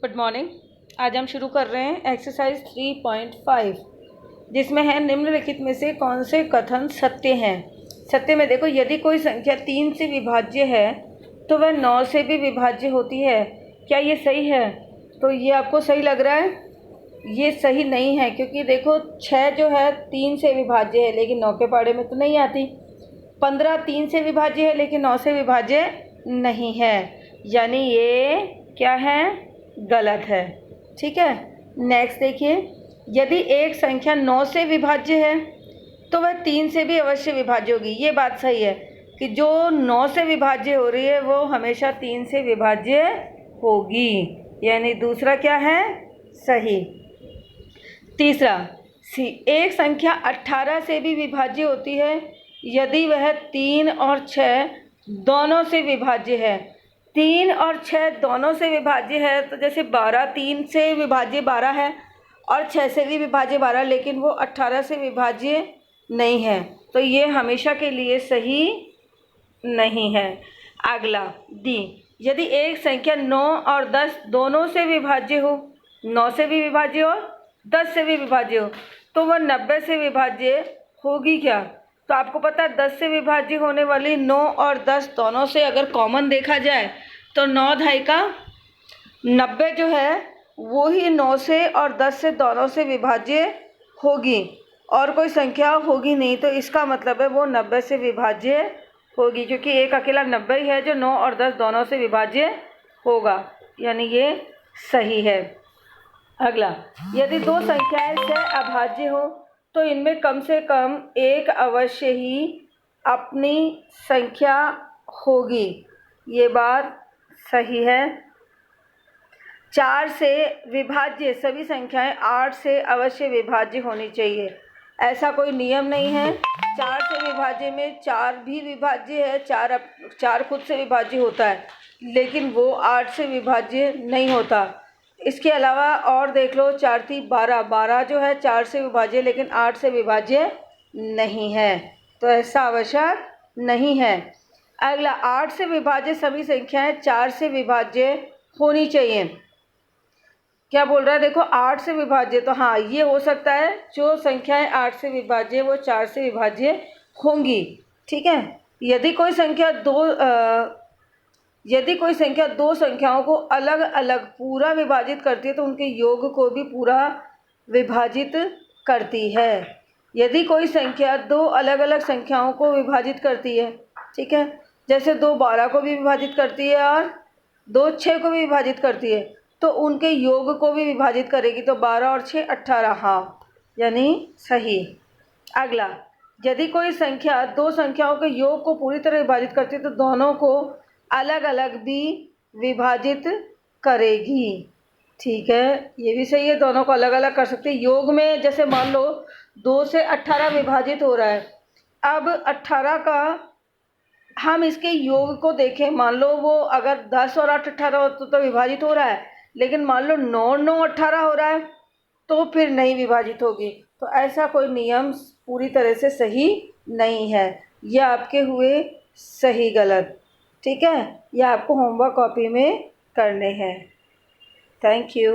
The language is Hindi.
Good morning. आज हम शुरू कर रहे हैं एक्सरसाइज 3.5 जिसमें है निम्नलिखित में से कौन से कथन सत्य हैं। सत्य में देखो, यदि कोई संख्या 3 से विभाज्य है तो वह 9 से भी विभाज्य होती है। क्या ये सही है? तो ये आपको सही लग रहा है? ये सही नहीं है, क्योंकि देखो 6 जो है 3 से विभाज्य है लेकिन 9 के पहाड़े में तो नहीं आती। 15 3 से विभाज्य है लेकिन 9 से विभाज्य नहीं है, यानी ये क्या है? गलत है। ठीक है, नेक्स्ट देखिए, यदि एक संख्या 9 से विभाज्य है तो वह 3 से भी अवश्य विभाज्य होगी। ये बात सही है कि जो 9 से विभाज्य हो रही है वो हमेशा 3 से विभाज्य होगी, यानी दूसरा क्या है? सही। तीसरा, एक संख्या 18 से भी विभाज्य होती है यदि वह 3 और 6 दोनों से विभाज्य है। 3 और 6 दोनों से विभाज्य है, तो जैसे 12 3 से विभाज्य 12 है और 6 से भी विभाज्य 12, लेकिन वो 18 से विभाज्य नहीं है, तो ये हमेशा के लिए सही नहीं है। अगला डी, यदि एक संख्या 9 और 10 दोनों से विभाज्य हो, 9 से भी विभाज्य हो 10 से भी विभाज्य हो, तो वह 90 से विभाज्य होगी क्या? तो आपको पता है 10 से विभाज्य होने वाली 9 और 10 दोनों से अगर कॉमन देखा जाए तो 9 ढाई का 90 जो है वो ही 9 से और 10 से दोनों से विभाज्य होगी, और कोई संख्या होगी नहीं, तो इसका मतलब है वो 90 से विभाज्य होगी, क्योंकि एक अकेला 90 ही है जो 9 और 10 दोनों से विभाज्य होगा, यानी ये सही है। अगला, यदि दो संख्याएं सह अभाज्य हो तो इनमें कम से कम एक अवश्य ही अपनी संख्या होगी। ये बात सही है। 4 से विभाज्य सभी संख्याएं 8 से अवश्य विभाज्य होनी चाहिए, ऐसा कोई नियम नहीं है। 4 से विभाज्य में 4 भी विभाज्य है, 4 खुद से विभाज्य होता है, लेकिन वो 8 से विभाज्य नहीं होता। इसके अलावा और देख लो, 4 3 12, 12 जो है 4 से विभाज्य लेकिन 8 से विभाज्य नहीं है, तो ऐसा आवश्यक नहीं है। अगला, 8 से विभाज्य सभी संख्याएं 4 से विभाज्य होनी चाहिए। क्या बोल रहा है? देखो 8 से विभाज्य, तो हाँ ये हो सकता है, जो संख्याएं 8 से विभाज्य वो 4 से विभाज्य होंगी। ठीक है, यदि कोई संख्या दो संख्याओं को अलग अलग पूरा विभाजित करती है तो उनके योग को भी पूरा विभाजित करती है। यदि कोई संख्या दो अलग अलग संख्याओं को विभाजित करती है, ठीक है, जैसे 2 12 को भी विभाजित करती है और 2 6 को भी विभाजित करती है, तो उनके योग को भी विभाजित करेगी, तो 12 और 6 18, हाँ यानी सही। अगला, यदि कोई संख्या दो संख्याओं के योग को पूरी तरह विभाजित करती है तो दोनों को अलग अलग भी विभाजित करेगी। ठीक है, ये भी सही है, दोनों को अलग अलग कर सकते हैं। योग में जैसे मान लो 2 से 18 विभाजित हो रहा है, अब 18 का हम इसके योग को देखें, मान लो वो अगर 10 और 8 18 हो तो विभाजित हो रहा है, लेकिन मान लो 9 9 18 हो रहा है तो फिर नहीं विभाजित होगी। तो ऐसा कोई नियम पूरी तरह से सही नहीं है। यह आपके हुए सही गलत। ठीक है, यह आपको होमवर्क कॉपी में करने हैं। Thank you.